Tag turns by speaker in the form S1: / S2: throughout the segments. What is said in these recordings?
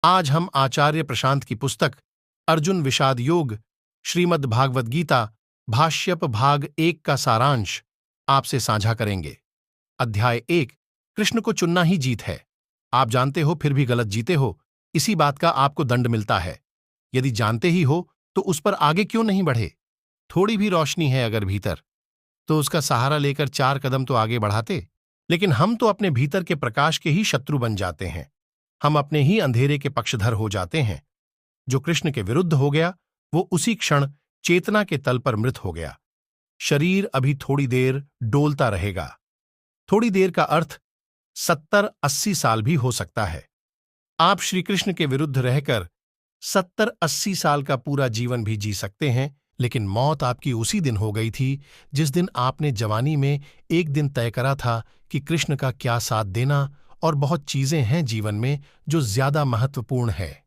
S1: आज हम आचार्य प्रशांत की पुस्तक अर्जुन विषाद योग श्रीमद् भागवत गीता भाष्यप भाग 1 का सारांश आपसे साझा करेंगे। अध्याय 1। कृष्ण को चुनना ही जीत है। आप जानते हो फिर भी गलत जीते हो, इसी बात का आपको दंड मिलता है। यदि जानते ही हो तो उस पर आगे क्यों नहीं बढ़े? थोड़ी भी रोशनी है अगर भीतर, तो उसका सहारा लेकर 4 कदम तो आगे बढ़ाते। लेकिन हम तो अपने भीतर के प्रकाश के ही शत्रु बन जाते हैं। हम अपने ही अंधेरे के पक्षधर हो जाते हैं। जो कृष्ण के विरुद्ध हो गया वो उसी क्षण चेतना के तल पर मृत हो गया। शरीर अभी थोड़ी देर डोलता रहेगा। थोड़ी देर का अर्थ 70-80 साल भी हो सकता है। आप श्री कृष्ण के विरुद्ध रहकर 70-80 साल का पूरा जीवन भी जी सकते हैं, लेकिन मौत आपकी उसी दिन हो गई थी जिस दिन आपने जवानी में एक दिन तय करा था कि कृष्ण का क्या साथ देना, और बहुत चीजें हैं जीवन में जो ज्यादा महत्वपूर्ण है।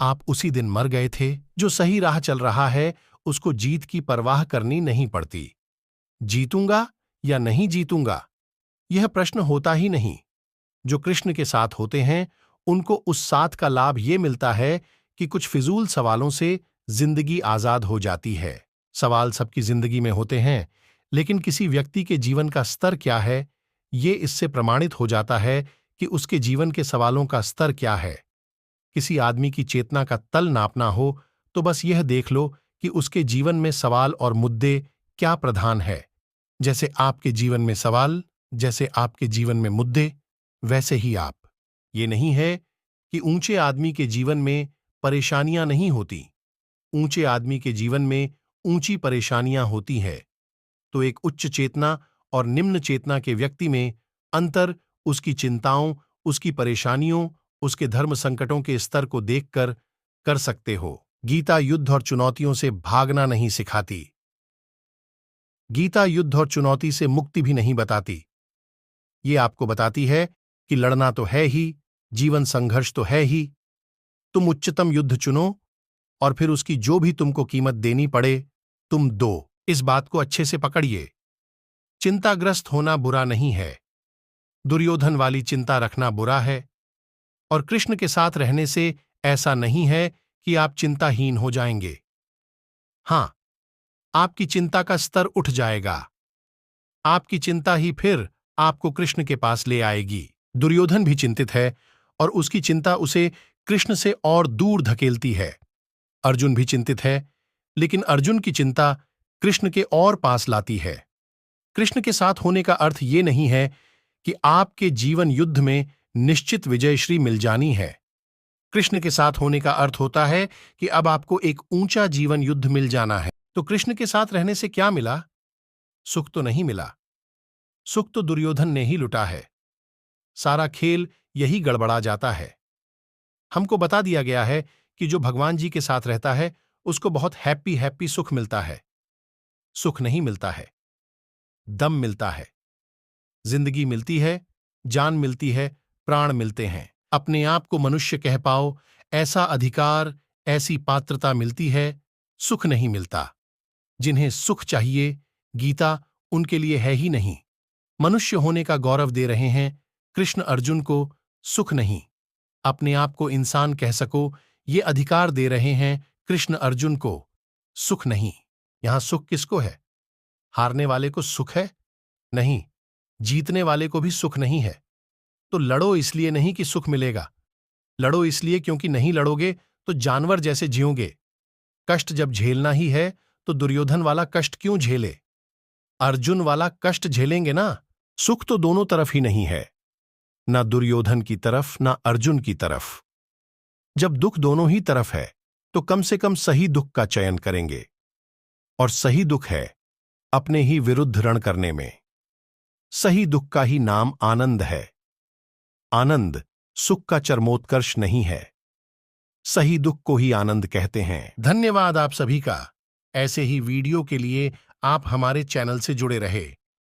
S1: आप उसी दिन मर गए थे। जो सही राह चल रहा है उसको जीत की परवाह करनी नहीं पड़ती। जीतूंगा या नहीं जीतूंगा यह प्रश्न होता ही नहीं। जो कृष्ण के साथ होते हैं उनको उस साथ का लाभ ये मिलता है कि कुछ फिजूल सवालों से जिंदगी आजाद हो जाती है। सवाल सबकी जिंदगी में होते हैं, लेकिन किसी व्यक्ति के जीवन का स्तर क्या है ये इससे प्रमाणित हो जाता है कि उसके जीवन के सवालों का स्तर क्या है। किसी आदमी की चेतना का तल नापना हो तो बस यह देख लो कि उसके जीवन में सवाल और मुद्दे क्या प्रधान है। जैसे आपके जीवन में सवाल, जैसे आपके जीवन में मुद्दे, वैसे ही आप। ये नहीं है कि ऊंचे आदमी के जीवन में परेशानियां नहीं होती। ऊंचे आदमी के जीवन में ऊंची परेशानियां होती है। तो एक उच्च चेतना और निम्न चेतना के व्यक्ति में अंतर उसकी चिंताओं, उसकी परेशानियों, उसके धर्म संकटों के स्तर को देखकर कर सकते हो। गीता युद्ध और चुनौतियों से भागना नहीं सिखाती। गीता युद्ध और चुनौती से मुक्ति भी नहीं बताती। ये आपको बताती है कि लड़ना तो है ही, जीवन संघर्ष तो है ही। तुम उच्चतम युद्ध चुनो और फिर उसकी जो भी तुमको कीमत देनी पड़े तुम दो। इस बात को अच्छे से पकड़िए। चिंताग्रस्त होना बुरा नहीं है। दुर्योधन वाली चिंता रखना बुरा है। और कृष्ण के साथ रहने से ऐसा नहीं है कि आप चिंताहीन हो जाएंगे। हां, आपकी चिंता का स्तर उठ जाएगा। आपकी चिंता ही फिर आपको कृष्ण के पास ले आएगी। दुर्योधन भी चिंतित है और उसकी चिंता उसे कृष्ण से और दूर धकेलती है। अर्जुन भी चिंतित है, लेकिन अर्जुन की चिंता कृष्ण के और पास लाती है। कृष्ण के साथ होने का अर्थ ये नहीं है कि आपके जीवन युद्ध में निश्चित विजयश्री मिल जानी है। कृष्ण के साथ होने का अर्थ होता है कि अब आपको एक ऊंचा जीवन युद्ध मिल जाना है। तो कृष्ण के साथ रहने से क्या मिला? सुख तो नहीं मिला। सुख तो दुर्योधन ने ही लुटा है। सारा खेल यही गड़बड़ा जाता है। हमको बता दिया गया है कि जो भगवान जी के साथ रहता है उसको बहुत हैप्पी हैप्पी सुख मिलता है। सुख नहीं मिलता है, दम मिलता है। जिंदगी मिलती है, जान मिलती है, प्राण मिलते हैं। अपने आप को मनुष्य कह पाओ ऐसा अधिकार, ऐसी पात्रता मिलती है। सुख नहीं मिलता। जिन्हें सुख चाहिए गीता उनके लिए है ही नहीं। मनुष्य होने का गौरव दे रहे हैं कृष्ण अर्जुन को, सुख नहीं। अपने आप को इंसान कह सको ये अधिकार दे रहे हैं कृष्ण अर्जुन को, सुख नहीं। यहां सुख किसको है? हारने वाले को सुख है? नहीं। जीतने वाले को भी सुख नहीं है। तो लड़ो इसलिए नहीं कि सुख मिलेगा। लड़ो इसलिए क्योंकि नहीं लड़ोगे तो जानवर जैसे जियोगे। कष्ट जब झेलना ही है तो दुर्योधन वाला कष्ट क्यों झेले? अर्जुन वाला कष्ट झेलेंगे ना। सुख तो दोनों तरफ ही नहीं है, ना दुर्योधन की तरफ ना अर्जुन की तरफ। जब दुख दोनों ही तरफ है तो कम से कम सही दुख का चयन करेंगे। और सही दुख है अपने ही विरुद्ध रण करने में। सही दुख का ही नाम आनंद है। आनंद सुख का चरमोत्कर्ष नहीं है। सही दुख को ही आनंद कहते हैं। धन्यवाद आप सभी का। ऐसे ही वीडियो के लिए आप हमारे चैनल से जुड़े रहे।